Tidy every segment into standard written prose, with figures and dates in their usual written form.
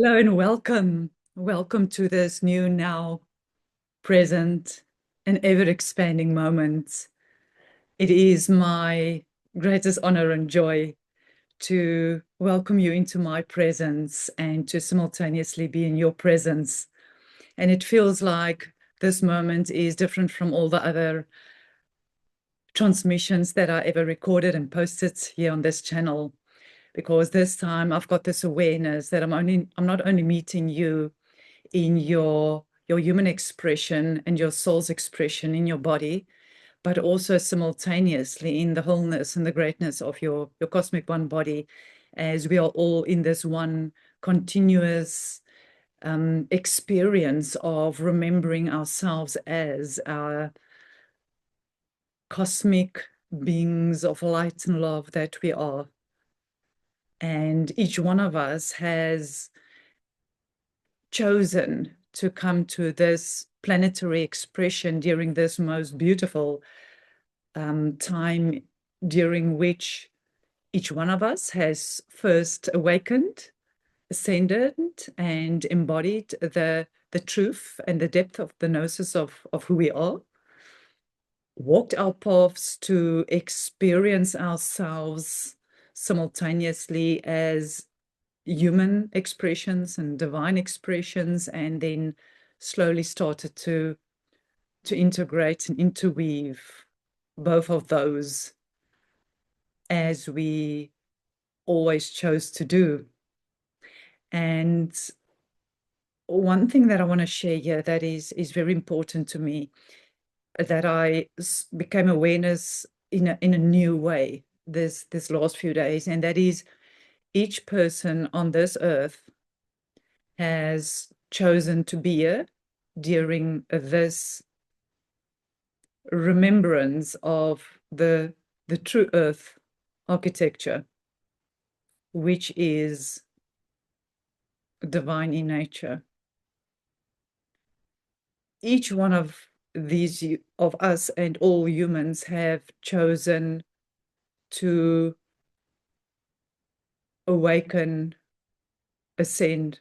Hello and welcome. Welcome to this new, now, present, and ever expanding moment. It is my greatest honor and joy to welcome you into my presence and to simultaneously be in your presence. And it feels like this moment is different from all the other transmissions that I ever recorded and posted here on this channel, because this time I've got this awareness that I'm not only meeting you in your human expression and your soul's expression in your body, but also simultaneously in the wholeness and the greatness of your cosmic one body, as we are all in this one continuous experience of remembering ourselves as our cosmic beings of light and love that we are. And each one of us has chosen to come to this planetary expression during this most beautiful time, during which each one of us has first awakened, ascended, and embodied the truth and the depth of the gnosis of who we are, walked our paths to experience ourselves simultaneously as human expressions and divine expressions, and then slowly started to integrate and interweave both of those, as we always chose to do. And one thing that I want to share here that is very important to me, that I became awareness in a new way this last few days, and that is each person on this earth has chosen to be here during this remembrance of the true earth architecture, which is divine in nature. Each one of these of us and all humans have chosen to awaken, ascend,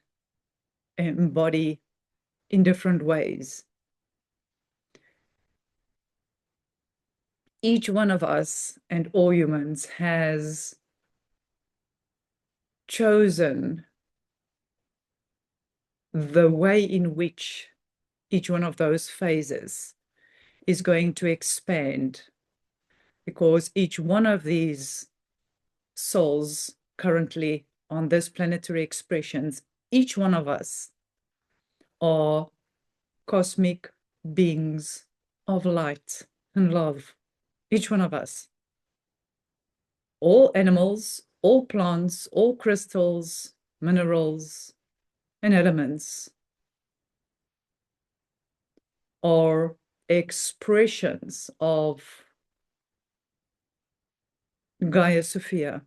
and embody in different ways. Each one of us and all humans has chosen the way in which each one of those phases is going to expand, because each one of these souls currently on this planetary expressions, each one of us are cosmic beings of light and love. Each one of us. All animals, all plants, all crystals, minerals, and elements are expressions of Gaia Sophia.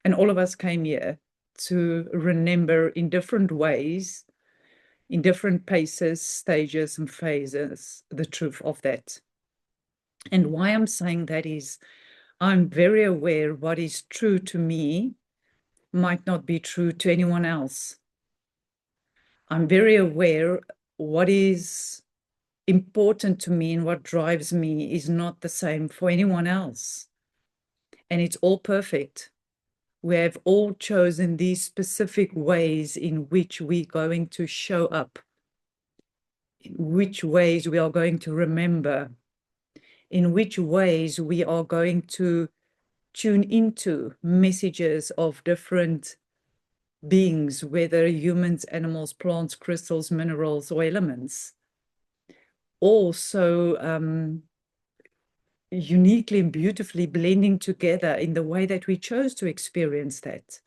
And all of us came here to remember in different ways, in different paces, stages, and phases, the truth of that. And why I'm saying that is I'm very aware what is true to me might not be true to anyone else. I'm very aware what is important to me and what drives me is not the same for anyone else. And it's all perfect. We have all chosen these specific ways in which we're going to show up, in which ways we are going to remember, in which ways we are going to tune into messages of different beings, whether humans, animals, plants, crystals, minerals, or elements, all so uniquely and beautifully blending together in the way that we chose to experience that.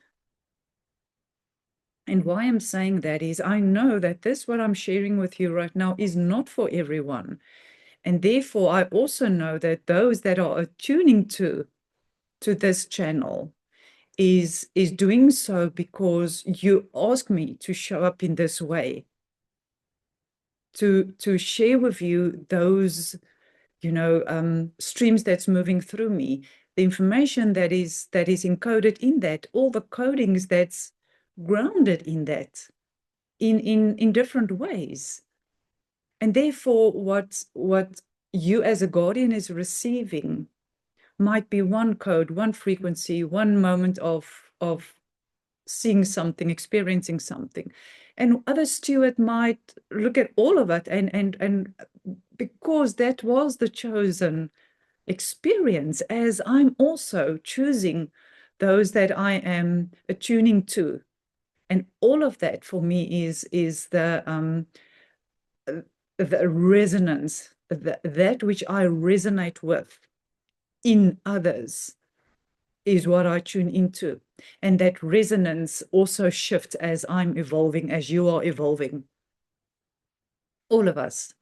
And why I'm saying that is I know that this, what I'm sharing with you right now, is not for everyone. And therefore, I also know that those that are attuning to this channel is doing so because you ask me to show up in this way, to share with you those, streams that's moving through me, the information that is encoded in that, all the codings that's grounded in that, in different ways. And therefore, what you as a guardian is receiving might be one code, one frequency, one moment of seeing something, experiencing something. And other steward might look at all of it, and because that was the chosen experience, as I'm also choosing those that I am attuning to. And all of that for me is the resonance, that which I resonate with in others is what I tune into. And that resonance also shifts as I'm evolving, as you are evolving. All of us.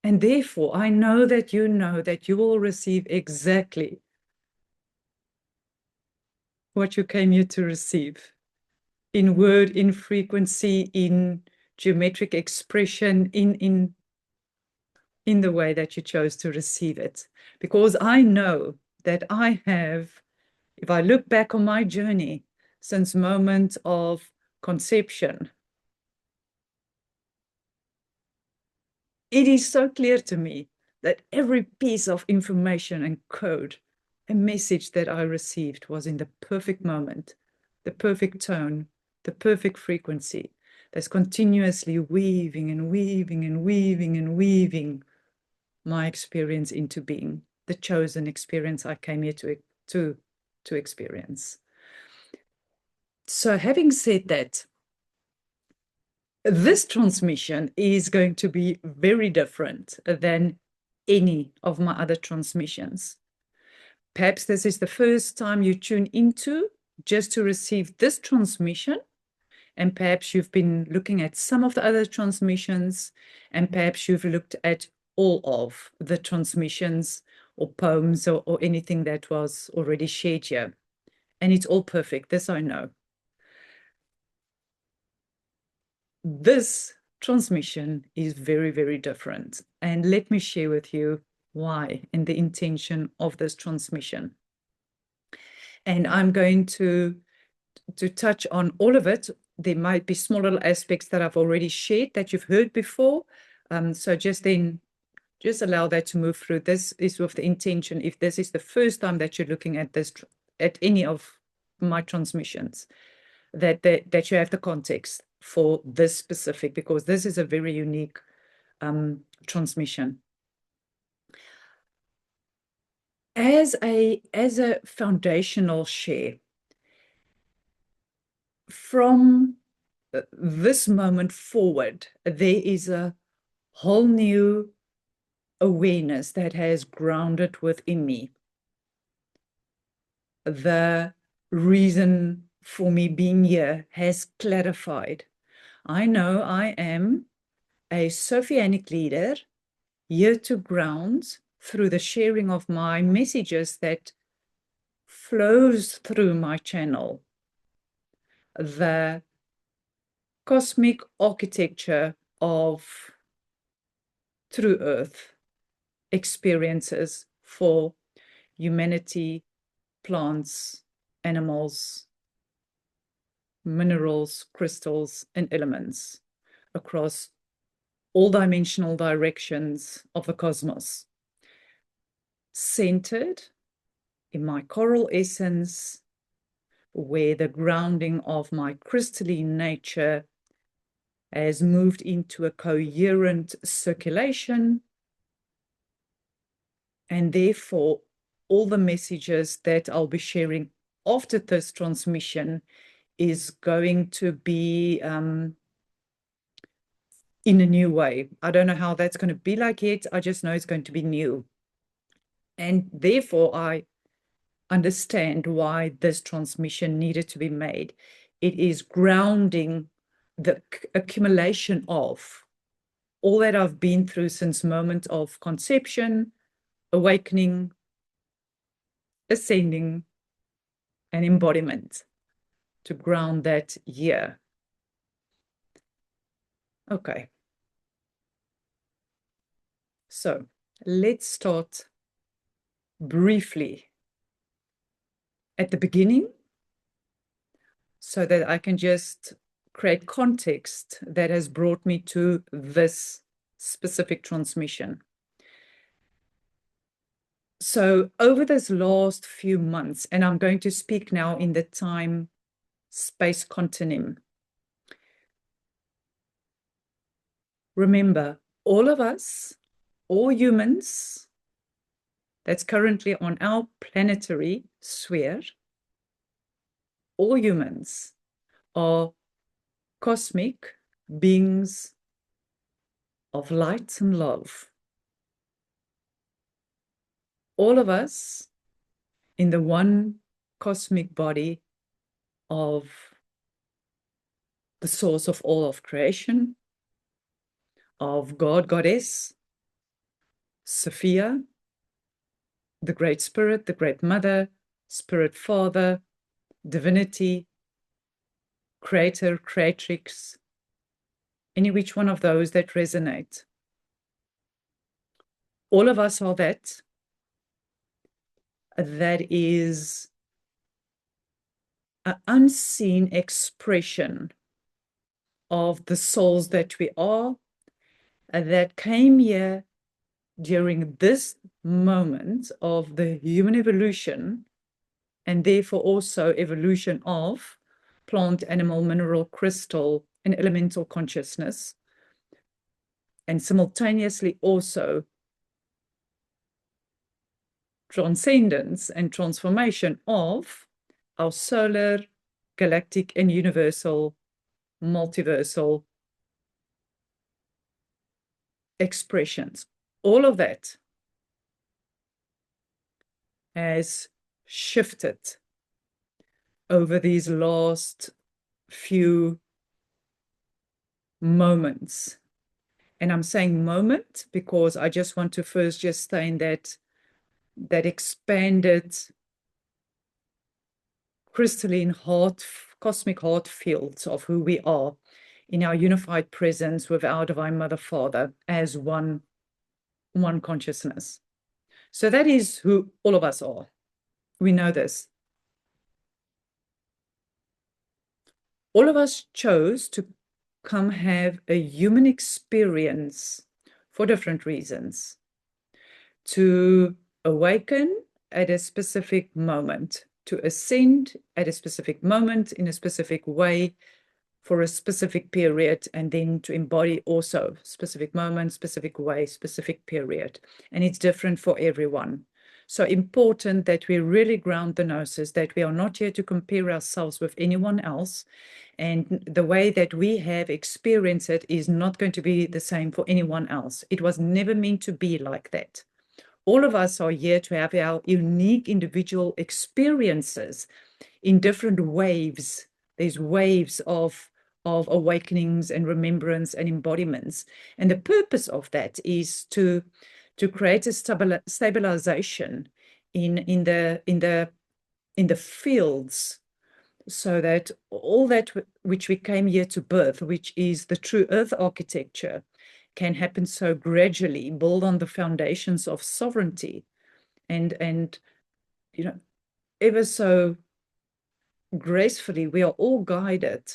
And therefore, I know that you will receive exactly what you came here to receive. In word, in frequency, in geometric expression, in the way that you chose to receive it. Because I know that I have, if I look back on my journey since moment of conception, it is so clear to me that every piece of information and code, a message that I received was in the perfect moment, the perfect tone, the perfect frequency that's continuously weaving and weaving and weaving and weaving my experience into being, the chosen experience I came here to experience. So having said that, this transmission is going to be very different than any of my other transmissions. Perhaps this is the first time you tune into just to receive this transmission, and perhaps you've been looking at some of the other transmissions, and perhaps you've looked at all of the transmissions or poems or anything that was already shared here. And it's all perfect, this I know. This transmission is very, very different. And let me share with you why and the intention of this transmission. And I'm going to touch on all of it. There might be small little aspects that I've already shared that you've heard before. So just allow that to move through. This is with the intention, if this is the first time that you're looking at this, at any of my transmissions, that you have the context for this specific, because this is a very unique transmission. As a foundational share, from this moment forward, there is a whole new awareness that has grounded within me. The reason for me being here has clarified. I know I am a Sophianic leader here to ground through the sharing of my messages that flows through my channel, the cosmic architecture of true earth experiences for humanity, plants, animals, minerals, crystals, and elements across all dimensional directions of the cosmos, centered in my coral essence, where the grounding of my crystalline nature has moved into a coherent circulation, and therefore all the messages that I'll be sharing after this transmission is going to be in a new way. I don't know how that's going to be like yet. I just know it's going to be new. And therefore, I understand why this transmission needed to be made. It is grounding the accumulation of all that I've been through since moment of conception, awakening, ascending, and embodiment, to ground that here. Okay. So let's start briefly at the beginning so that I can just create context that has brought me to this specific transmission. So over this last few months, and I'm going to speak now in the time-space continuum. Remember, all of us, all humans that's currently on our planetary sphere, all humans are cosmic beings of light and love. All of us in the one cosmic body of the source of all of creation, of God, Goddess, Sophia, the Great Spirit, the Great Mother, Spirit Father, Divinity, Creator, Creatrix, any which one of those that resonate. All of us are that. That is an unseen expression of the souls that we are, that came here during this moment of the human evolution, and therefore also evolution of plant, animal, mineral, crystal, and elemental consciousness, and simultaneously also transcendence and transformation of our solar, galactic, and universal, multiversal expressions. All of that has shifted over these last few moments. And I'm saying moment because I just want to first just stay in that expanded crystalline heart, cosmic heart fields of who we are in our unified presence with our Divine Mother Father as one consciousness. So that is who all of us are. We know this. All of us chose to come have a human experience for different reasons. To awaken at a specific moment, to ascend at a specific moment in a specific way for a specific period, and then to embody also specific moment, specific way, specific period. And it's different for everyone. So important that we really ground the gnosis, that we are not here to compare ourselves with anyone else. And the way that we have experienced it is not going to be the same for anyone else. It was never meant to be like that. All of us are here to have our unique individual experiences in different waves. There's waves of awakenings and remembrance and embodiments. And the purpose of that is to create a stabilization in the fields, so that all that which we came here to birth, which is the true earth architecture, can happen so gradually, build on the foundations of sovereignty, and you know, ever so gracefully, we are all guided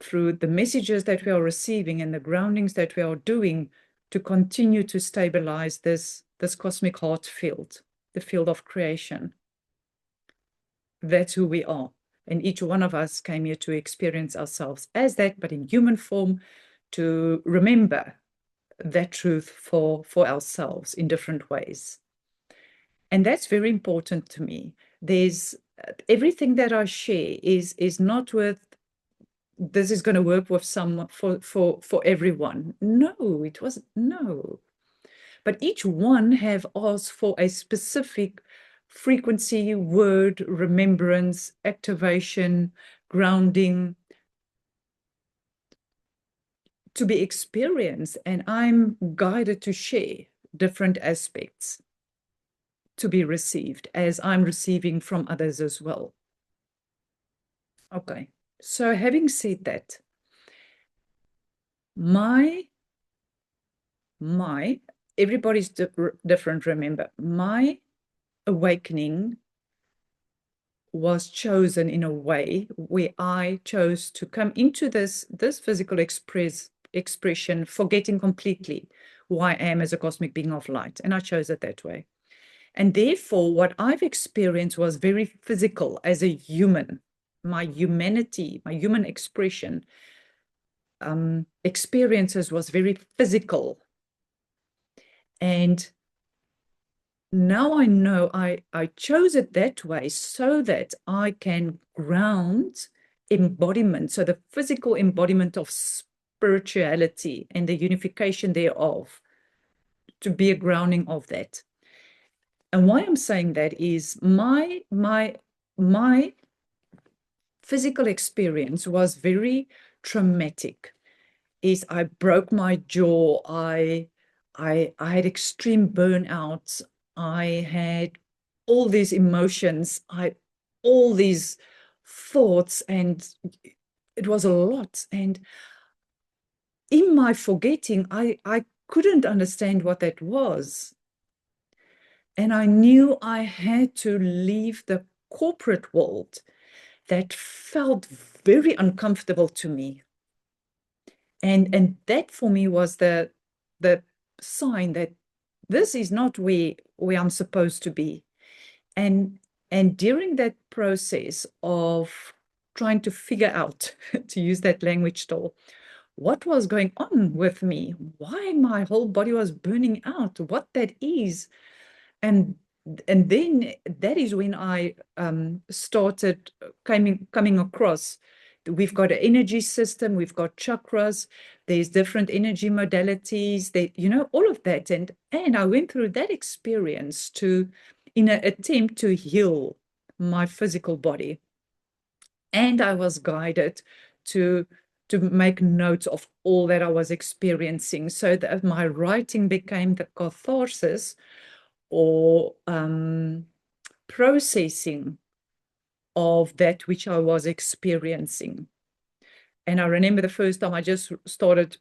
through the messages that we are receiving and the groundings that we are doing to continue to stabilize this cosmic heart field, the field of creation. That's who we are. And each one of us came here to experience ourselves as that, but in human form, to remember that truth for ourselves in different ways. And that's very important to me. There's everything that I share is not with, this is going to work with some for everyone. No, it wasn't. No. But each one have asked for a specific frequency, word, remembrance, activation, grounding to be experienced. And I'm guided to share different aspects to be received as I'm receiving from others as well. Okay, so having said that, my everybody's different, remember. My awakening was chosen in a way where I chose to come into this physical expression, forgetting completely who I am as a cosmic being of light. And I chose it that way. And therefore, what I've experienced was very physical as a human. My humanity, my human expression, experiences was very physical. And now I know I chose it that way so that I can ground embodiment, so the physical embodiment of spirituality and the unification thereof, to be a grounding of that. And why I'm saying that is my physical experience was very traumatic. Is I broke my jaw, I had extreme burnout, I had all these emotions, all these thoughts, and it was a lot. And in my forgetting, I couldn't understand what that was. And I knew I had to leave the corporate world that felt very uncomfortable to me. And that for me was the sign that this is not where I'm supposed to be. And during that process of trying to figure out, to use that language still, what was going on with me, why my whole body was burning out, what that is. And then that is when I started coming across, we've got an energy system, we've got chakras, there's different energy modalities, all of that. And I went through that experience in an attempt to heal my physical body. And I was guided to make notes of all that I was experiencing, so that my writing became the catharsis or processing of that which I was experiencing. And I remember the first time I just started,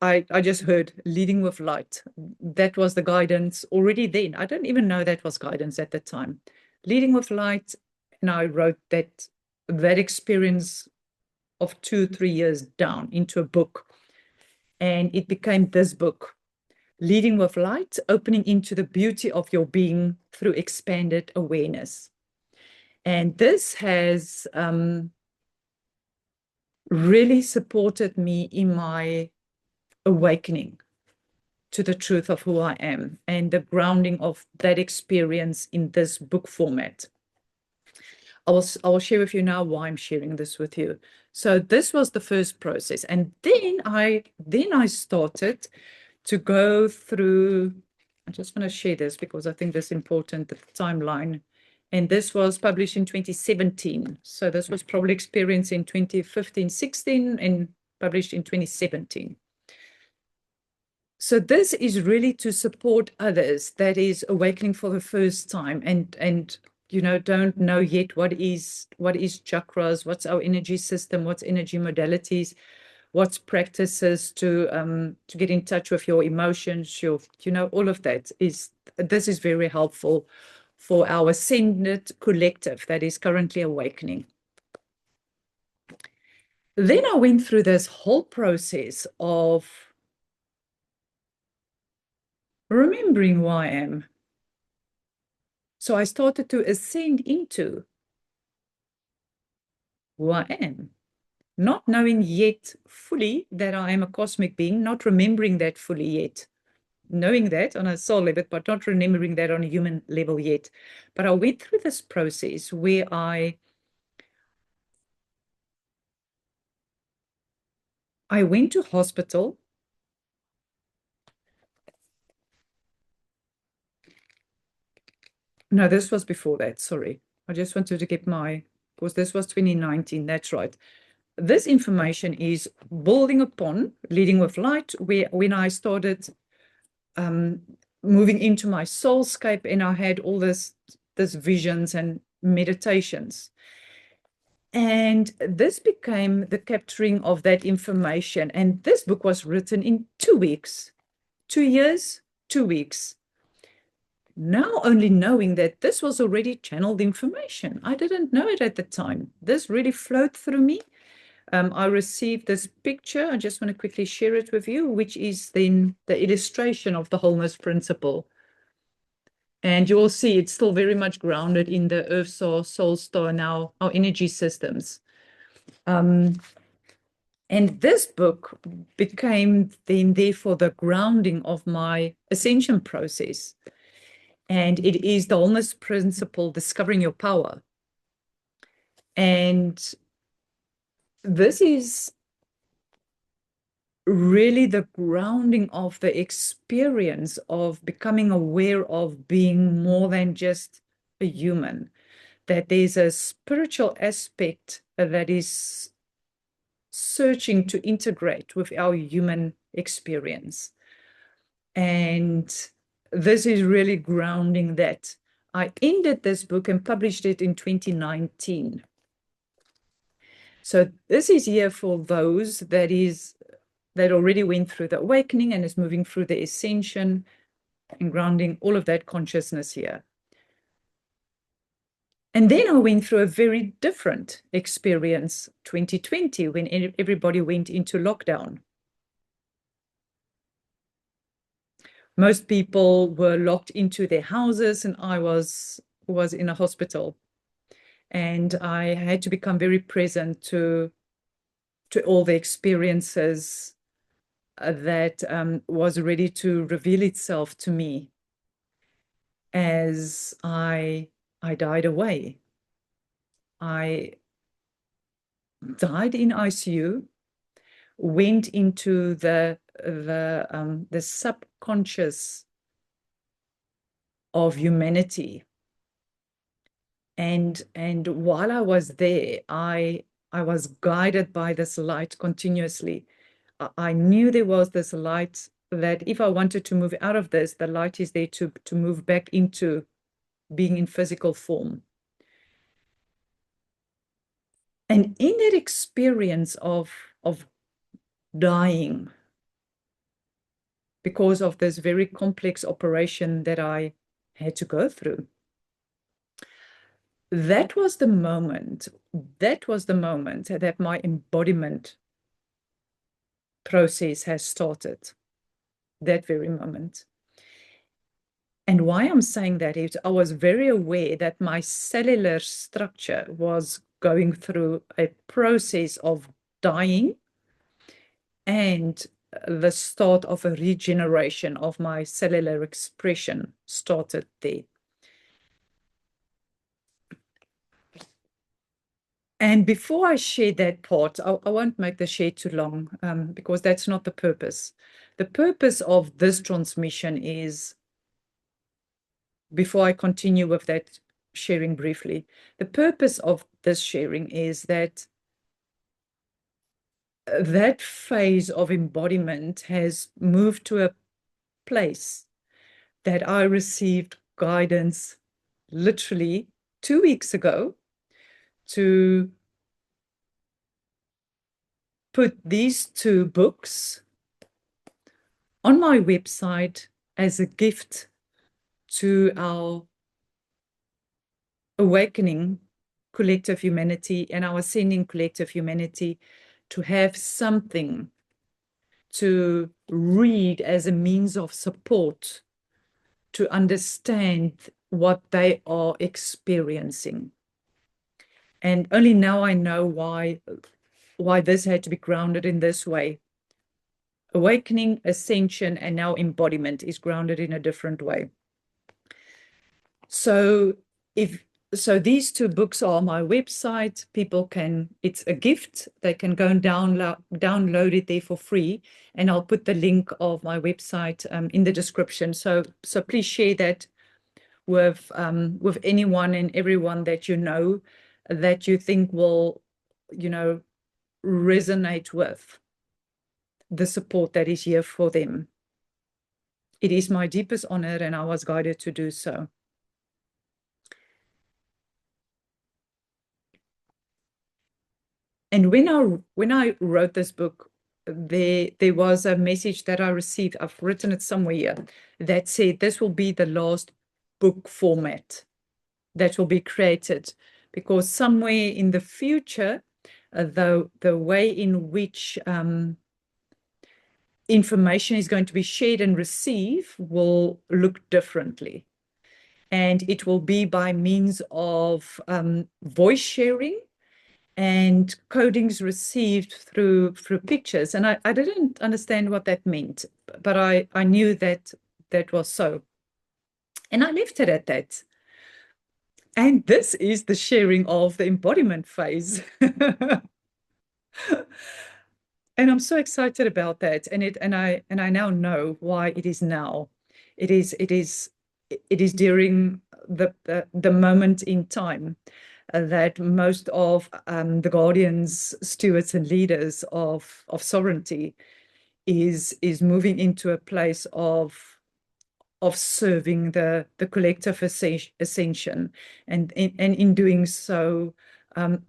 I just heard leading with light. That was the guidance already then. I don't even know that was guidance at the time. Leading with light, and I wrote that experience of 2-3 years down into a book. And it became this book, Leading with Light, Opening into the Beauty of Your Being Through Expanded Awareness. And this has really supported me in my awakening to the truth of who I am and the grounding of that experience in this book format. I will share with you now why I'm sharing this with you. So this was the first process. And then I started to go through, I just want to share this because I think this is important, the timeline. And this was published in 2017. So this was probably experienced in 2015, 16 and published in 2017. So this is really to support others that is awakening for the first time and don't know yet what is chakras, what's our energy system, what's energy modalities, what's practices to get in touch with your emotions, all of that this is very helpful for our ascended collective that is currently awakening. Then I went through this whole process of remembering who I am. So I started to ascend into who I am, not knowing yet fully that I am a cosmic being, not remembering that fully yet, knowing that on a soul level, but not remembering that on a human level yet. But I went through this process where I went to hospital. No, this was before that, sorry. I just wanted to get because this was 2019, that's right. This information is building upon Leading with Light, when I started moving into my soulscape, and I had all this visions and meditations. And this became the capturing of that information. And this book was written in 2 weeks, 2 years, 2 weeks. Now only knowing that this was already channeled information. I didn't know it at the time. This really flowed through me. I received this picture. I just want to quickly share it with you, which is then the illustration of the Wholeness Principle. And you will see it's still very much grounded in the Earth Star, Soul Star, now our energy systems. And this book became then therefore the grounding of my ascension process. And it is the Wholeness Principle, Discovering Your Power. And this is really the grounding of the experience of becoming aware of being more than just a human, that there's a spiritual aspect that is searching to integrate with our human experience. And this is really grounding that. I ended this book and published it in 2019. So this is here for those that already went through the awakening and is moving through the ascension and grounding all of that consciousness here. And then I went through a very different experience, 2020, when everybody went into lockdown. Most people were locked into their houses, and I was in a hospital. And I had to become very present to all the experiences that was ready to reveal itself to me as I died away. I died in ICU, went into the subconscious of humanity, and while I was there, I was guided by this light continuously. I knew there was this light that if I wanted to move out of this, the light is there to move back into being in physical form. And in that experience of dying, because of this very complex operation that I had to go through, that was the moment that my embodiment process has started, that very moment. And why I'm saying that is I was very aware that my cellular structure was going through a process of dying, and the start of a regeneration of my cellular expression started there. And before I share that part, I won't make the share too long, because that's not the purpose. The purpose of this transmission is, before I continue with that sharing briefly, the purpose of this sharing is that that phase of embodiment has moved to a place that I received guidance literally 2 weeks ago to put these 2 books on my website as a gift to our awakening collective humanity and our ascending collective humanity, to have something to read as a means of support to understand what they are experiencing. And only now I know why this had to be grounded in this way. Awakening, ascension, and now embodiment is grounded in a different way. So these 2 books are on my website. People can, it's a gift. They can go and download it there for free. And I'll put the link of my website in the description. So please share that with anyone and everyone that you know, that you think will, resonate with the support that is here for them. It is my deepest honor, and I was guided to do so. And when I wrote this book, there was a message that I received. I've written it somewhere here that said this will be the last book format that will be created, because somewhere in the future, the way in which information is going to be shared and received will look differently. And it will be by means of voice sharing and codings received through pictures. And I didn't understand what that meant, but I knew that that was so. And I left it at that. And this is the sharing of the embodiment phase. And I'm so excited about that. And I now know why it is now. It is during the moment in time that most of the guardians, stewards, and leaders of sovereignty is moving into a place of serving the collective ascension, and in doing so,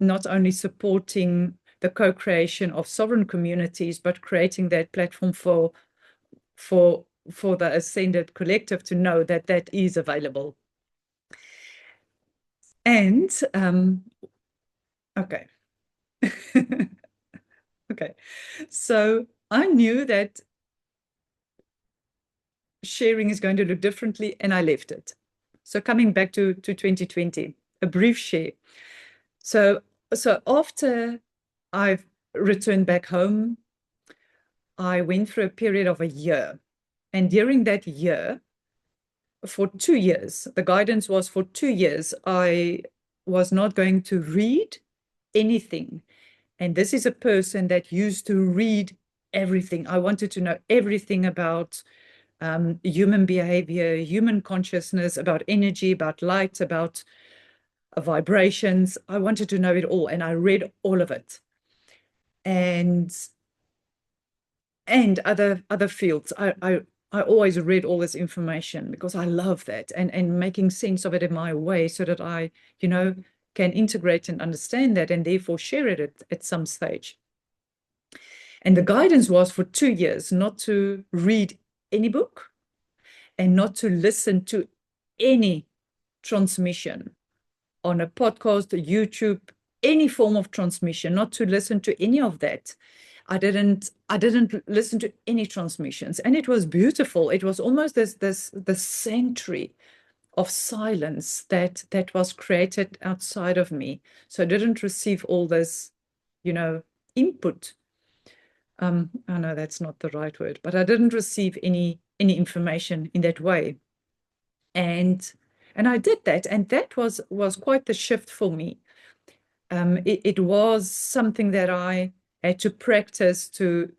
not only supporting the co-creation of sovereign communities, but creating that platform for the ascended collective to know that that is available. And okay. Okay, so I knew that sharing is going to look differently, and I left it. So coming back to 2020, a brief share. So after I've returned back home, I went through a period of a year. And during that year, for 2 years, the guidance was for 2 years, I was not going to read anything. And this is a person that used to read everything. I wanted to know everything about human behavior, human consciousness, about energy, about light, about vibrations. I wanted to know it all, and I read all of it. And other fields. I always read all this information because I love that, and making sense of it in my way so that I, can integrate and understand that, and therefore share it at some stage. And the guidance was for 2 years not to read any book and not to listen to any transmission on a podcast, YouTube, any form of transmission, not to listen to any of that. I didn't listen to any transmissions, and it was beautiful. It was almost this sanctuary of silence that was created outside of me. So I didn't receive all this, input. I know that's not the right word, but I didn't receive any information in that way. And I did that, and that was quite the shift for me. It was something that I had to practice to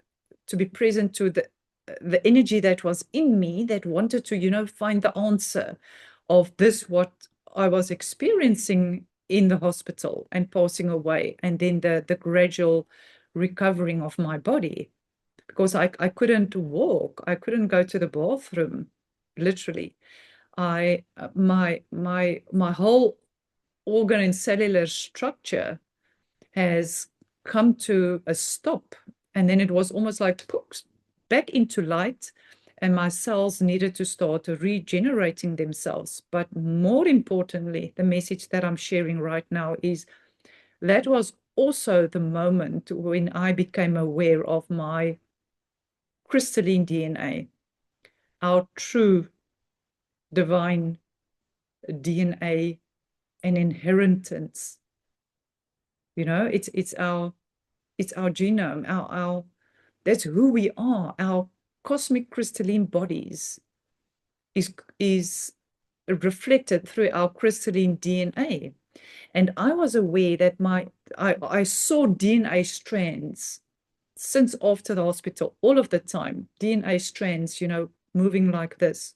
be present to the energy that was in me that wanted to, find the answer of this, what I was experiencing in the hospital and passing away, and then the gradual recovering of my body, because I couldn't walk, I couldn't go to the bathroom, literally. My whole organ and cellular structure has come to a stop, and then it was almost like poof, back into light, and my cells needed to start regenerating themselves. But more importantly, the message that I'm sharing right now is that was also the moment when I became aware of my crystalline DNA, our true divine DNA and inheritance. It's our genome, our that's who we are. Our cosmic crystalline bodies is reflected through our crystalline DNA. And I was aware that I saw DNA strands since after the hospital, all of the time, DNA strands, moving like this.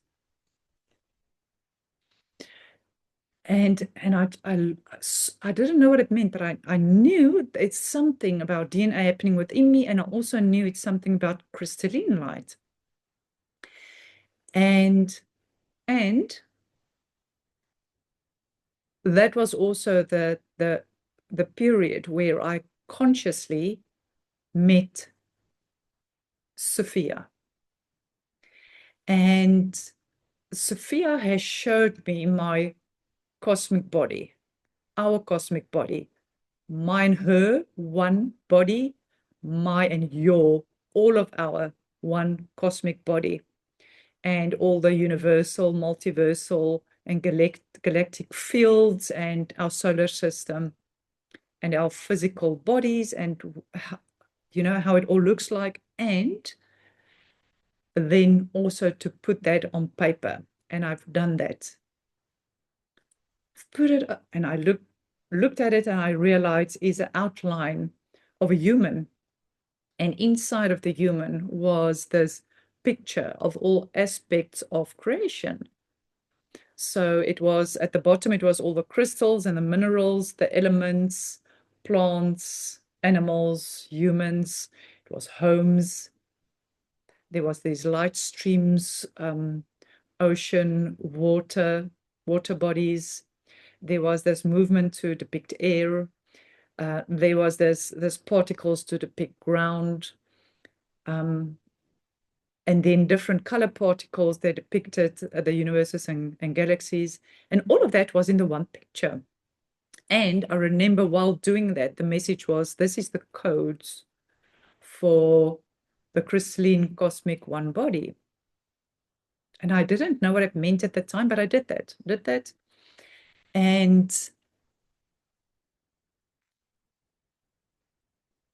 And I didn't know what it meant, but I knew it's something about DNA happening within me, and I also knew it's something about crystalline light. And that was also the period where I consciously met Sophia. And Sophia has showed me my cosmic body, our cosmic body, mine, her, one body, my and your, all of our one cosmic body, and all the universal, multiversal, and galactic fields, and our solar system, and our physical bodies, and how it all looks like, and then also to put that on paper. And I've done that. Put it up, and I looked at it, and I realized is an outline of a human. And inside of the human was this picture of all aspects of creation. So it was at the bottom, it was all the crystals and the minerals, the elements, plants, animals, humans. It was homes. There was these light streams, ocean, water bodies. There was this movement to depict air. There was this particles to depict ground. And then different color particles that depicted the universes and galaxies. And all of that was in the one picture. And I remember while doing that, the message was, this is the codes for the crystalline cosmic one body. And I didn't know what it meant at the time, but I did that. And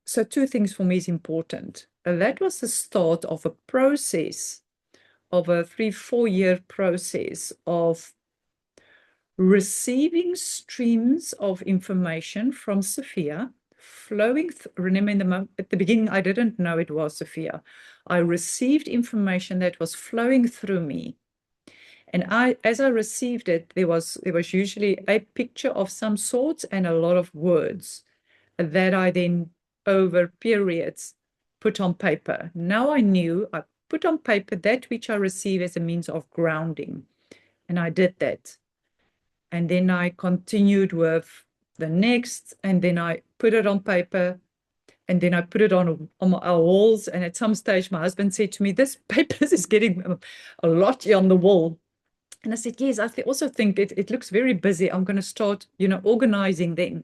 so two things for me is important. That was the start of a process, of a 3-4 year process of receiving streams of information from Sophia flowing. Remember, at the beginning, I didn't know it was Sophia. I received information that was flowing through me. And as I received it, there was usually a picture of some sort and a lot of words that I then, over periods, put on paper. Now I knew I put on paper that which I receive as a means of grounding. And I did that. And then I continued with the next, and then I put it on paper, and then I put it on our walls. And at some stage, my husband said to me, this paper is getting a lot here on the wall. And I said, yes, I also think it looks very busy. I'm going to start, organizing them.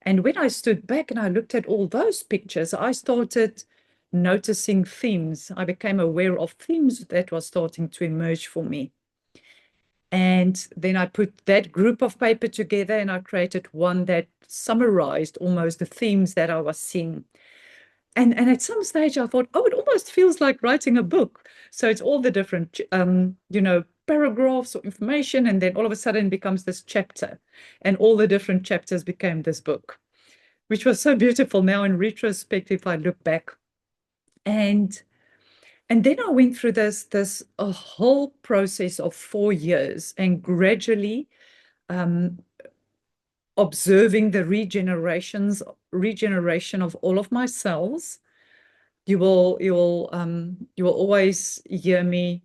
And when I stood back and I looked at all those pictures, I started noticing themes. I became aware of themes that were starting to emerge for me. And then I put that group of paper together, and I created one that summarized almost the themes that I was seeing. And at some stage I thought, oh, it almost feels like writing a book. So it's all the different, paragraphs or information, and then all of a sudden it becomes this chapter, and all the different chapters became this book, which was so beautiful now in retrospect if I look back. And then I went through a whole process of 4 years, and gradually observing the regeneration of all of my cells. You will always hear me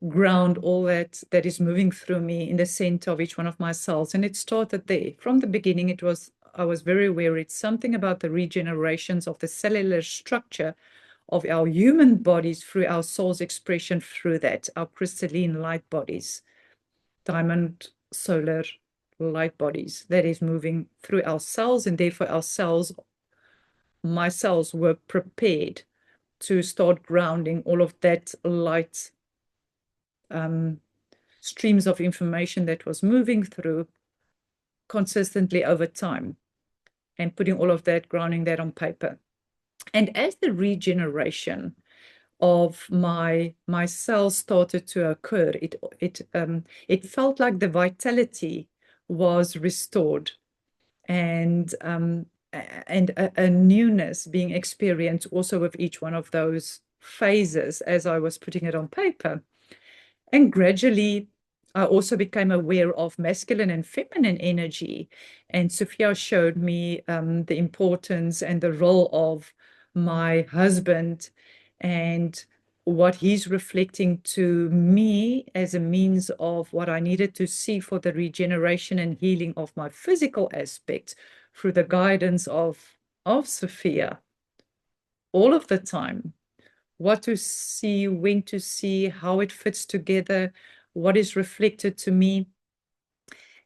ground all that is moving through me in the center of each one of my cells. And it started there. From the beginning, I was very aware it's something about the regenerations of the cellular structure of our human bodies through our soul's expression through that, our crystalline light bodies, diamond solar light bodies that is moving through our cells. And therefore my cells were prepared to start grounding all of that light streams of information that was moving through consistently over time, and putting all of that, grounding that on paper. And as the regeneration of my cells started to occur, it felt like the vitality was restored, and a newness being experienced also with each one of those phases as I was putting it on paper. And gradually, I also became aware of masculine and feminine energy. And Sophia showed me the importance and the role of my husband, and what he's reflecting to me as a means of what I needed to see for the regeneration and healing of my physical aspects through the guidance of Sophia all of the time. what to see, when to see, how it fits together, what is reflected to me,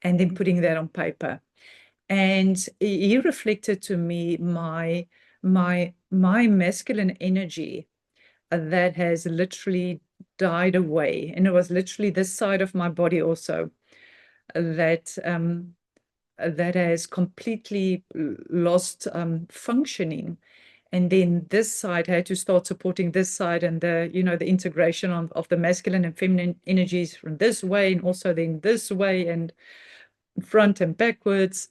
and then putting that on paper. And he reflected to me my masculine energy that has literally died away. And it was literally this side of my body also that that has completely lost functioning. And then this side had to start supporting this side, and the, you know, the integration of the masculine and feminine energies from this way, and also then this way, and front and backwards.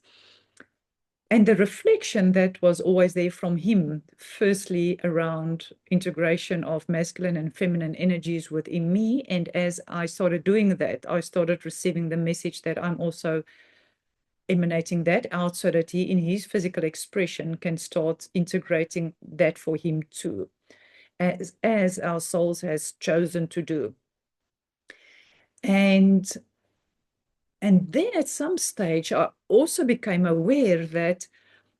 And the reflection that was always there from him, firstly around integration of masculine and feminine energies within me. And as I started doing that, I started receiving the message that I'm also emanating that out, so that he, in his physical expression, can start integrating that for him too, as our souls has chosen to do. And then at some stage, I also became aware that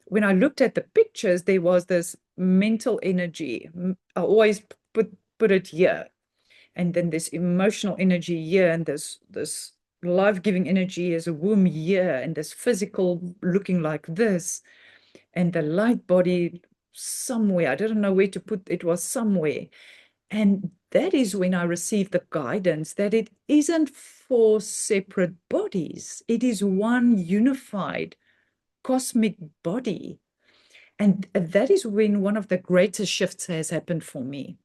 when I looked at the pictures, there was this mental energy. I always put it here, and then this emotional energy here, and this life-giving energy as a womb here, and this physical looking like this, and the light body somewhere. I didn't know where to put it, was somewhere. And that is when I received the guidance that it isn't four separate bodies. It is one unified cosmic body. And that is when one of the greatest shifts has happened for me,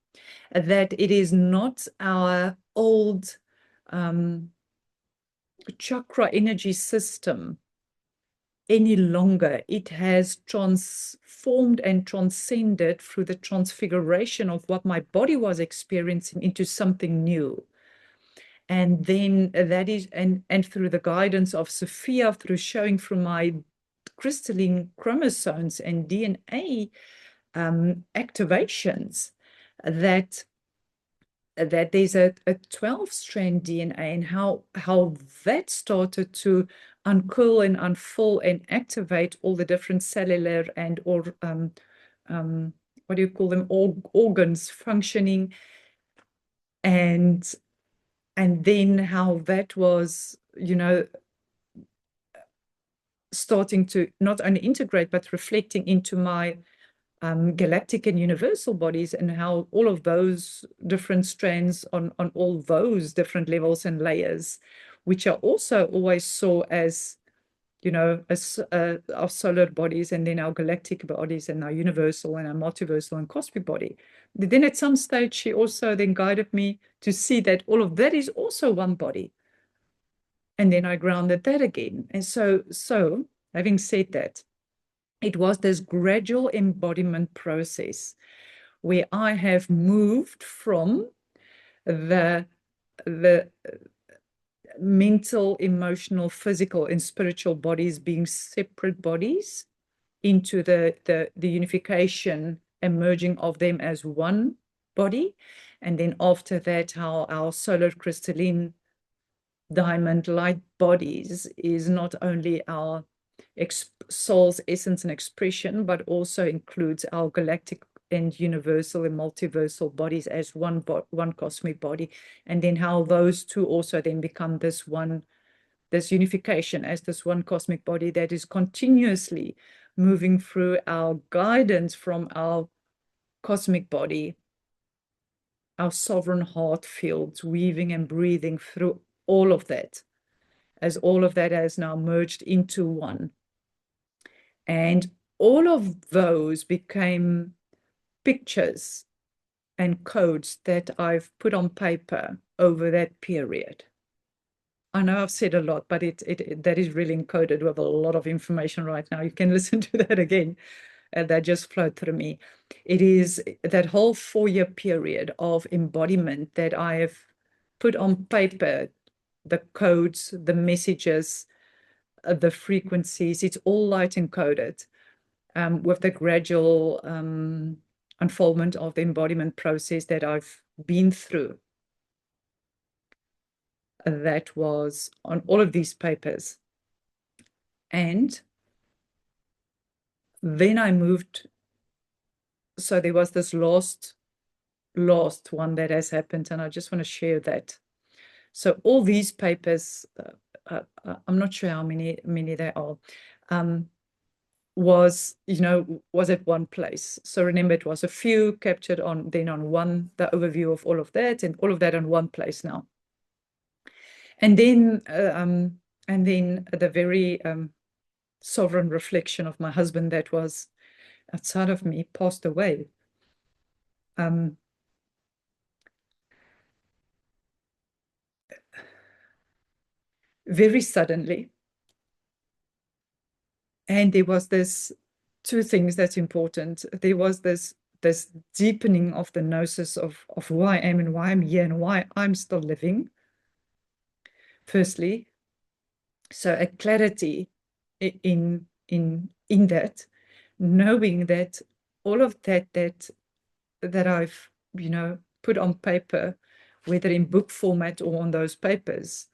that it is not our old chakra energy system any longer. It has transformed and transcended through the transfiguration of what my body was experiencing into something new. And then that is, and through the guidance of Sophia, through showing through my crystalline chromosomes and DNA activations, that there's a 12-strand DNA, and how that started to uncurl and unfold and activate all the different cellular and or what do you call them, organs functioning, and then how that was, you know, starting to not only integrate but reflecting into my galactic and universal bodies, and how all of those different strands on all those different levels and layers, which are also always saw as, you know, as our solar bodies, and then our galactic bodies, and our universal and our multiversal and cosmic body. Then at some stage, she also then guided me to see that all of that is also one body. And then I grounded that again. And so having said that, it was this gradual embodiment process where I have moved from the mental, emotional, physical, and spiritual bodies being separate bodies into the unification emerging of them as one body. And then after that, how our solar crystalline diamond light bodies is not only our soul's essence and expression, but also includes our galactic and universal and multiversal bodies as one cosmic body. And then how those two also then become this unification as this one cosmic body that is continuously moving through our guidance from our cosmic body, our sovereign heart fields, weaving and breathing through all of that, as all of that has now merged into one. And all of those became pictures and codes that I've put on paper over that period. I know I've said a lot, but that is really encoded with a lot of information right now. You can listen to that again. That just flowed through me. It is that whole 4-year period of embodiment that I have put on paper, the codes, the messages, the frequencies. It's all light encoded, with the gradual unfoldment of the embodiment process that I've been through. That was on all of these papers. And then I moved. So there was this last last one that has happened, and I just want to share that. So all these papers, I'm not sure how many there are, was at one place. So remember, it was a few captured on one, the overview of all of that, and all of that on one place now. And then the very sovereign reflection of my husband that was outside of me passed away. Very suddenly. And there was this two things that's important. There was this deepening of the gnosis of who I am and why I'm here and why I'm still living, firstly. So a clarity in that, knowing that all of that I've put on paper, whether in book format or on those papers,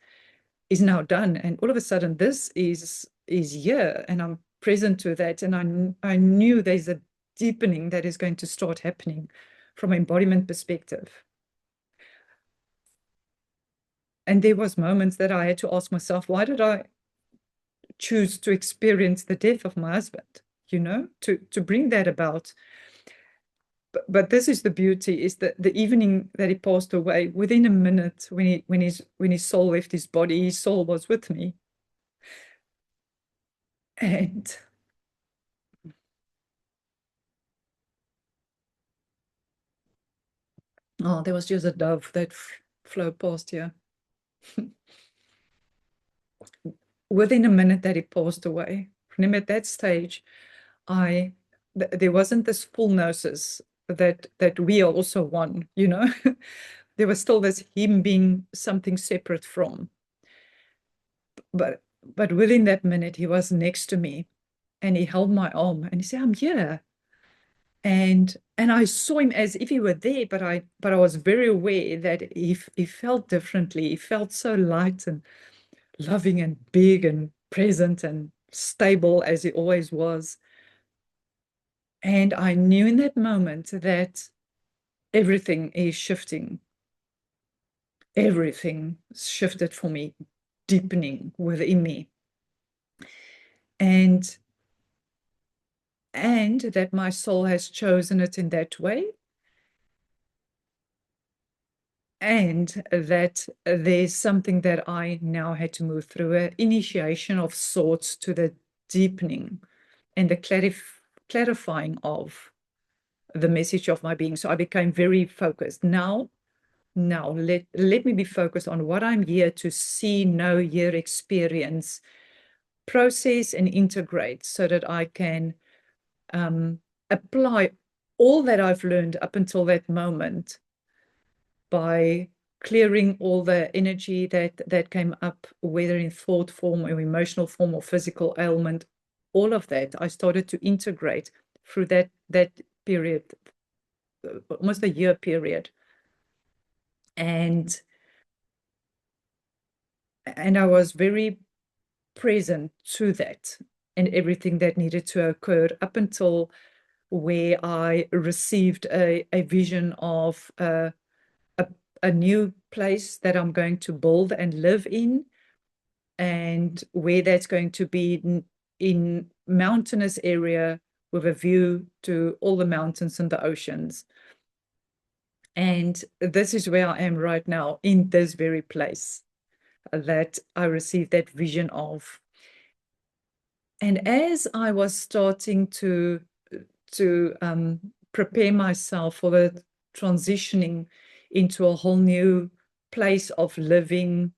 is now done. And all of a sudden this is here, and I'm present to that. And I knew there's a deepening that is going to start happening from an embodiment perspective. And there was moments that I had to ask myself, why did I choose to experience the death of my husband, to bring that about? But this is the beauty, is that the evening that he passed away, within a minute, when his soul left his body, his soul was with me. And there was just a dove that flew past here. Within a minute that he passed away, remember at that stage, there wasn't this full gnosis that we are also one, There was still this him being something separate from. But within that minute, he was next to me, and he held my arm, and he said, "I'm here." And I saw him as if he were there, but I was very aware that he felt differently. He felt so light and loving and big and present and stable, as he always was. And I knew in that moment that everything is shifting. Everything shifted for me, deepening within me. And that my soul has chosen it in that way. And that there's something that I now had to move through, an initiation of sorts to the deepening and the clarifying of the message of my being. So I became very focused. Now let me be focused on what I'm here to see, know, hear, experience, process, and integrate, so that I can apply all that I've learned up until that moment, by clearing all the energy that came up, whether in thought form or emotional form or physical ailment. All of that I started to integrate through that period, almost a year period. And I was very present to that and everything that needed to occur, up until where I received a vision of a new place that I'm going to build and live in, and where that's going to be in mountainous area with a view to all the mountains and the oceans. And this is where I am right now, in this very place that I received that vision of. And as I was starting to prepare myself for the transitioning into a whole new place of living,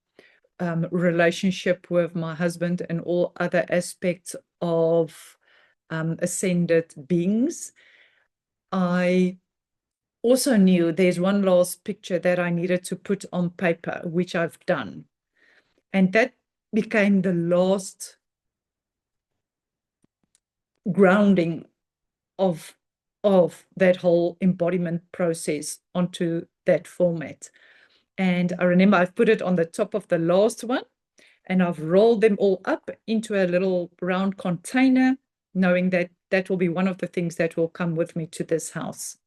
relationship with my husband, and all other aspects of ascended beings, I also knew there's one last picture that I needed to put on paper, which I've done. And that became the last grounding of that whole embodiment process onto that format. And I remember I've put it on the top of the last one, and I've rolled them all up into a little round container, knowing that that will be one of the things that will come with me to this house.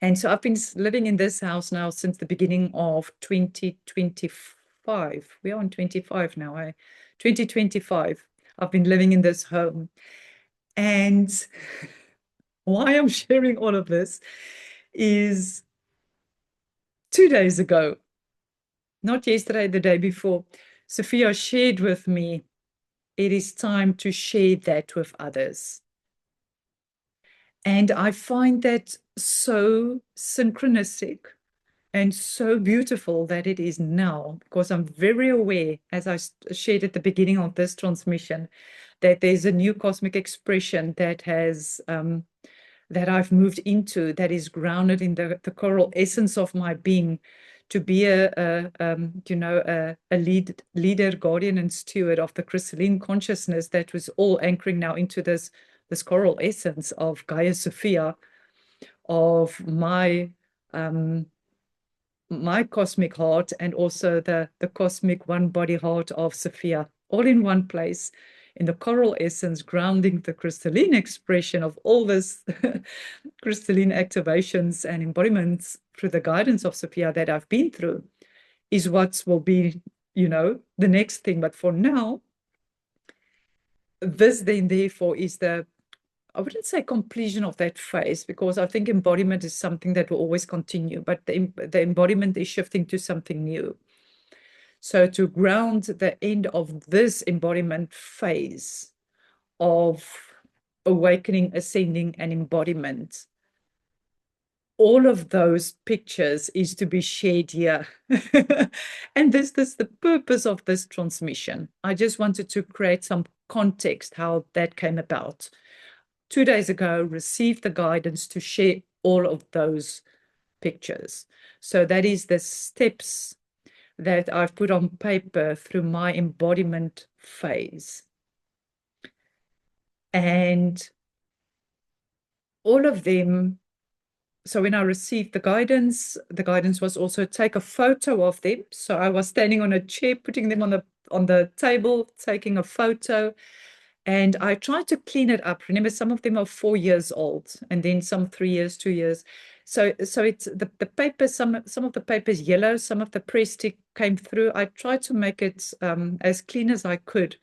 And so I've been living in this house now since the beginning of 2025. We are on 25 now, 2025. I've been living in this home. And why I'm sharing all of this is 2 days ago, not yesterday, the day before, Sophia shared with me, it is time to share that with others. And I find that so synchronistic and so beautiful that it is now, because I'm very aware, as I shared at the beginning of this transmission, that there's a new cosmic expression that has that I've moved into, that is grounded in the coral essence of my being, to be a leader, guardian, and steward of the crystalline consciousness that was all anchoring now into this coral essence of Gaia Sophia, of my cosmic heart, and also the cosmic one body heart of Sophia, all in one place, in the coral essence, grounding the crystalline expression of all this crystalline activations and embodiments through the guidance of Sophia that I've been through, is what will be, the next thing. But for now, this then therefore is I wouldn't say completion of that phase, because I think embodiment is something that will always continue, but the embodiment is shifting to something new. So to ground the end of this embodiment phase of awakening, ascending, and embodiment, all of those pictures is to be shared here. And this is the purpose of this transmission. I just wanted to create some context how that came about. 2 days ago, received the guidance to share all of those pictures. So that is the steps that I've put on paper through my embodiment phase. And all of them, so when I received the guidance was also take a photo of them. So I was standing on a chair, putting them on the table, taking a photo. And I tried to clean it up. Remember, some of them are 4 years old, and then some 3 years, 2 years. So it's the paper, some of the paper is yellow, some of the press stick came through. I tried to make it as clean as I could.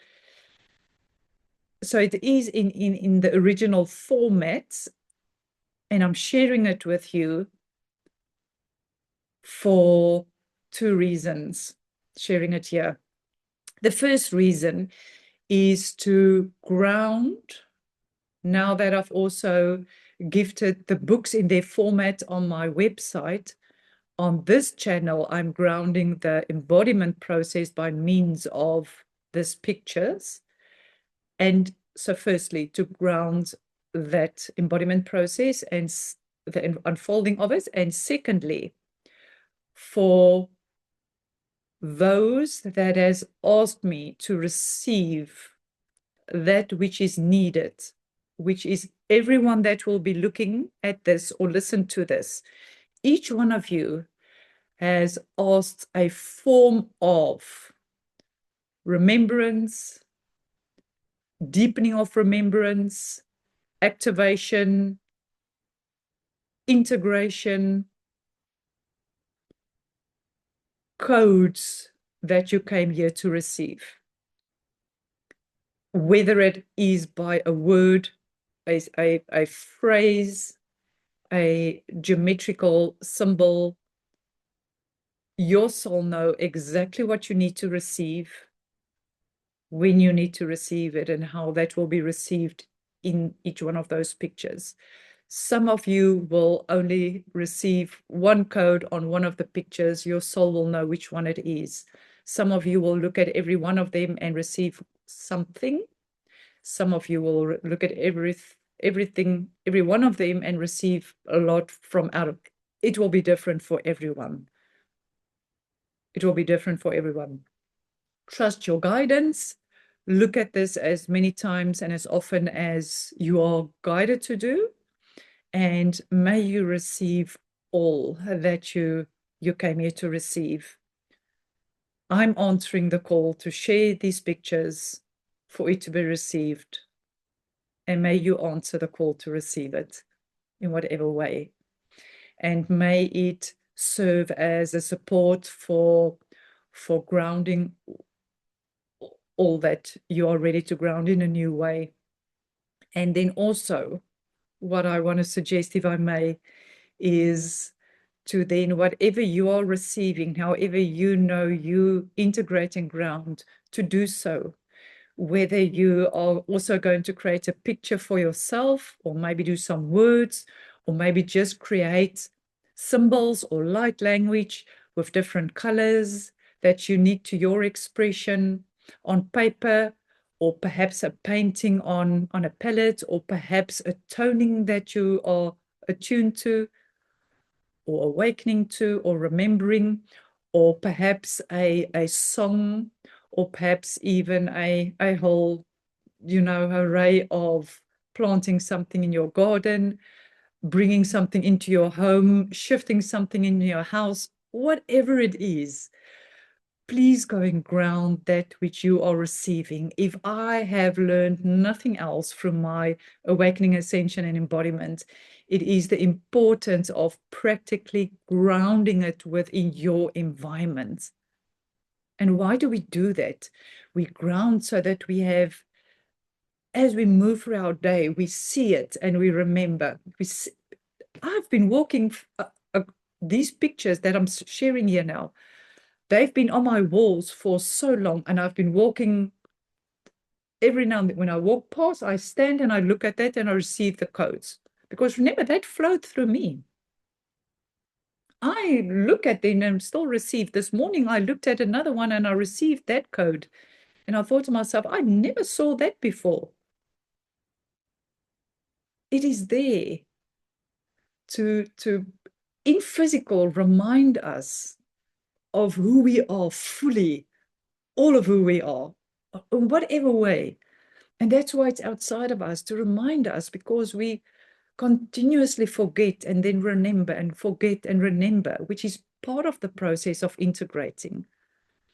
So it is in the original format, and I'm sharing it with you for 2 reasons, sharing it here. The first reason is to ground, now that I've also gifted the books in their format on my website. On this channel, I'm grounding the embodiment process by means of these pictures. And so firstly, to ground that embodiment process and the unfolding of it. And secondly, for those that has asked me to receive that which is needed, which is everyone that will be looking at this or listen to this. Each one of you has asked a form of remembrance, deepening of remembrance, activation, integration, codes that you came here to receive. Whether it is by a word, a phrase, a geometrical symbol, your soul know exactly what you need to receive, when you need to receive it, and how that will be received in each one of those pictures. Some of you will only receive one code on one of the pictures. Your soul will know which one it is. Some of you will look at every one of them and receive something. Some of you will look at everything, every one of them, and receive a lot from out of it. It will be different for everyone. It will be different for everyone. Trust your guidance. Look at this as many times and as often as you are guided to do. And may you receive all that you came here to receive. I'm answering the call to share these pictures for it to be received. And may you answer the call to receive it in whatever way. and may it serve as a support for grounding all that you are ready to ground in a new way. And then also, what I want to suggest, if I may, is to then whatever you are receiving, however you know you integrate and ground, to do so. Whether you are also going to create a picture for yourself, or maybe do some words, or maybe just create symbols or light language with different colors that's unique to your expression on paper, or perhaps a painting on a palette, or perhaps a toning that you are attuned to, or awakening to, or remembering, or perhaps a song, or perhaps even a whole, array of planting something in your garden, bringing something into your home, shifting something in your house, whatever it is. Please go and ground that which you are receiving. If I have learned nothing else from my Awakening, Ascension, and Embodiment, it is the importance of practically grounding it within your environment. And why do we do that? We ground so that we have, as we move through our day, we see it and we remember. I've been walking, these pictures that I'm sharing here now, they've been on my walls for so long, and I've been walking every now and then. When I walk past, I stand and I look at that and I receive the codes. Because remember, that flowed through me. I look at them and still receive. This morning, I looked at another one and I received that code. And I thought to myself, I never saw that before. It is there to in physical, remind us of who we are fully, all of who we are, in whatever way. And that's why it's outside of us, to remind us, because we continuously forget and then remember and forget and remember, which is part of the process of integrating,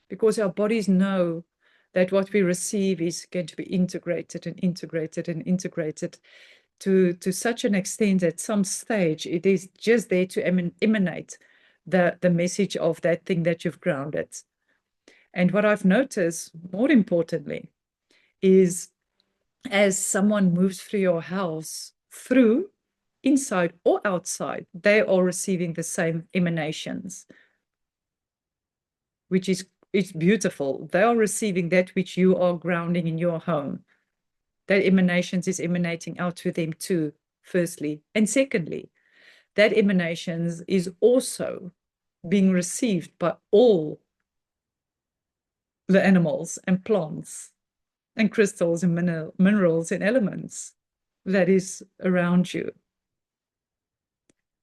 because our bodies know that what we receive is going to be integrated and integrated and integrated to such an extent at some stage it is just there to emanate the message of that thing that you've grounded. And what I've noticed, more importantly, is as someone moves through your house, through inside or outside, they are receiving the same emanations, which is, it's beautiful. They are receiving that which you are grounding in your home. That emanations is emanating out to them too, firstly. And secondly, that emanations is also being received by all the animals and plants and crystals and minerals and elements that is around you.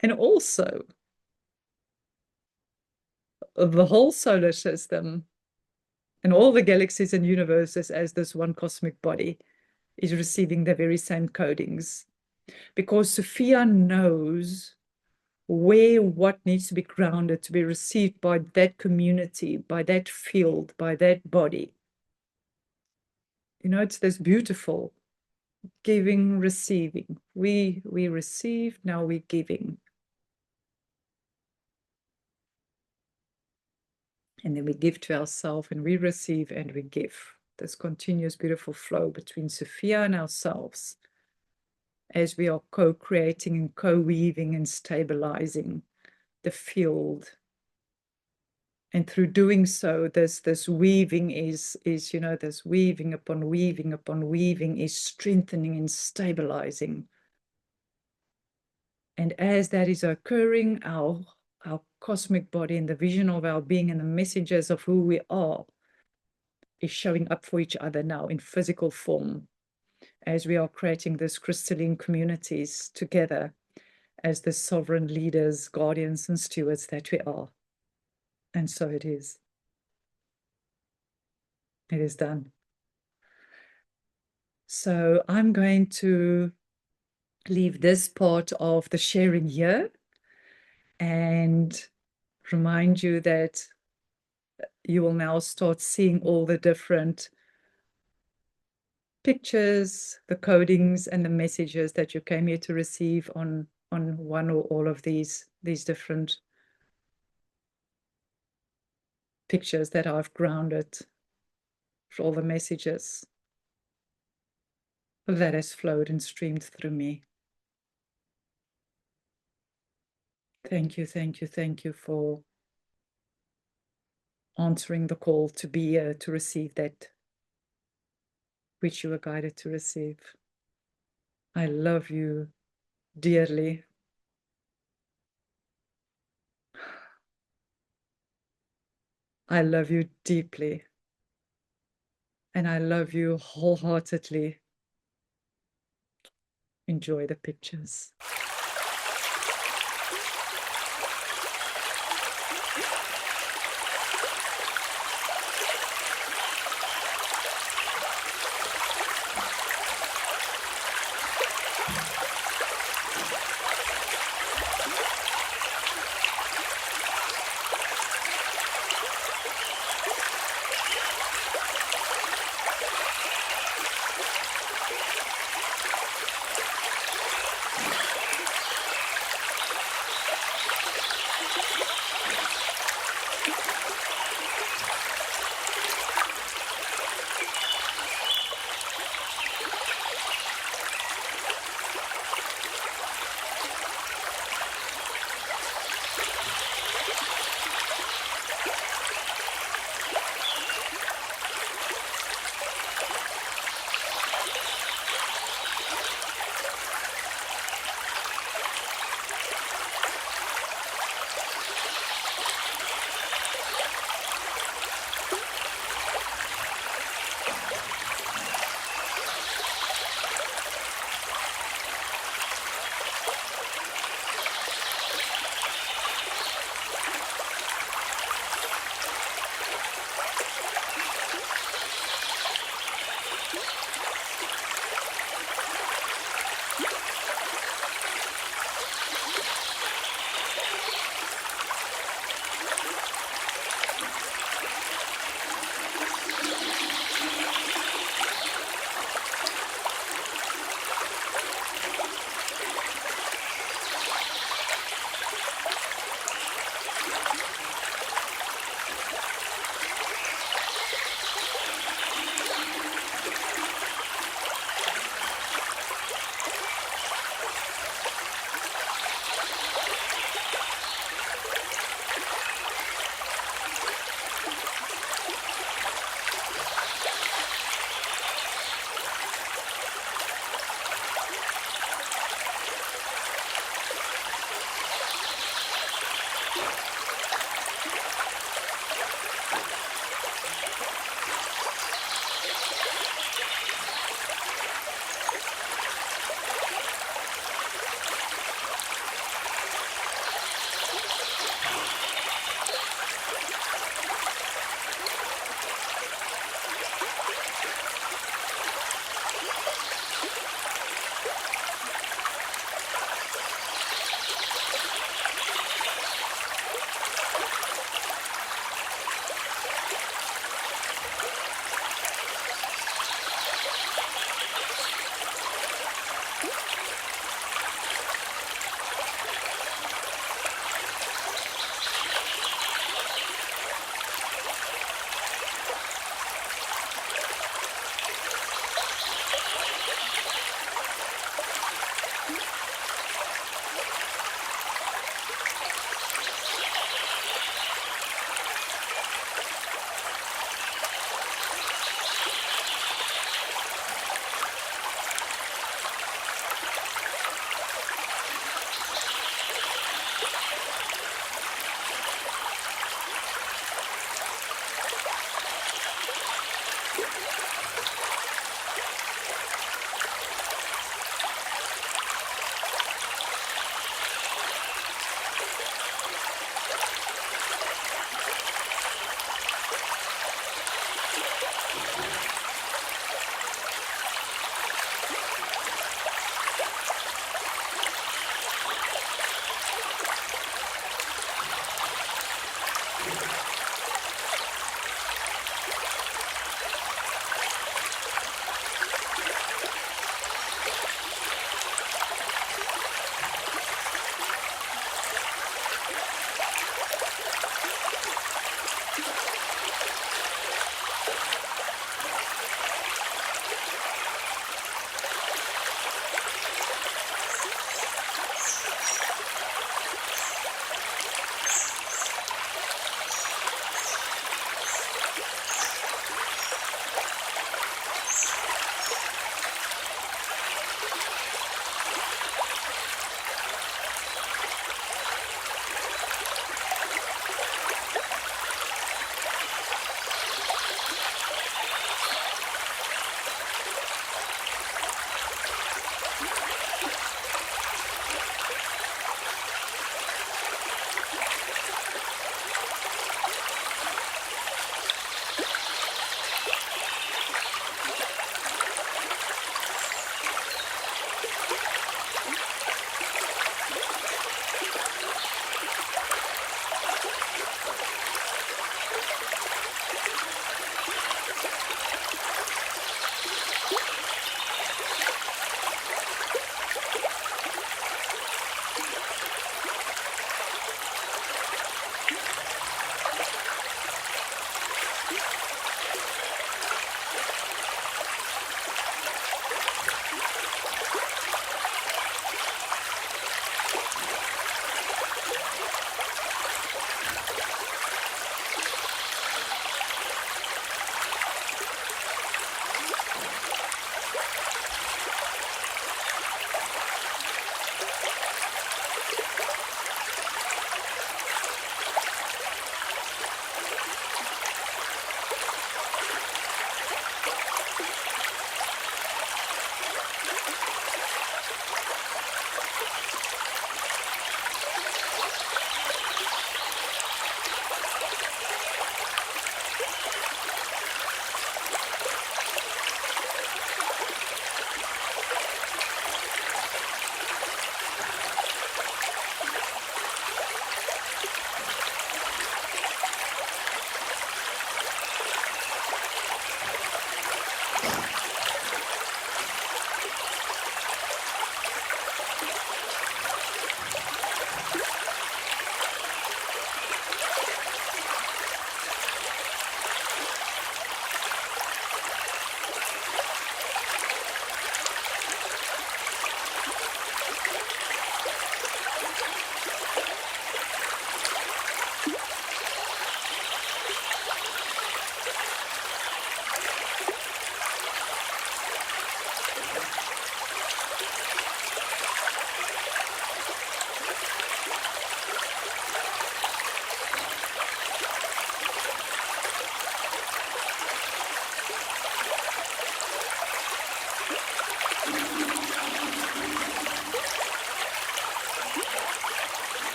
And also the whole solar system and all the galaxies and universes as this one cosmic body is receiving the very same codings. Because Sophia knows where what needs to be grounded to be received by that community, by that field, by that body. You know, it's this beautiful giving, receiving. We receive, now we're giving. And then we give to ourselves and we receive and we give. This continuous beautiful flow between Sophia and ourselves as we are co-creating and co-weaving and stabilizing the field. And through doing so, this weaving is, you know, this weaving upon weaving upon weaving is strengthening and stabilizing. And as that is occurring, our cosmic body and the vision of our being and the messages of who we are is showing up for each other now in physical form, as we are creating these crystalline communities together as the sovereign leaders, guardians, and stewards that we are. And so it is. It is done. So I'm going to leave this part of the sharing here and remind you that you will now start seeing all the different pictures, the codings, and the messages that you came here to receive on on one or all of these different pictures that I've grounded for all the messages that has flowed and streamed through me. Thank you, thank you, thank you for answering the call to be here to receive that which you were guided to receive. I love you dearly. I love you deeply. And I love you wholeheartedly. Enjoy the pictures.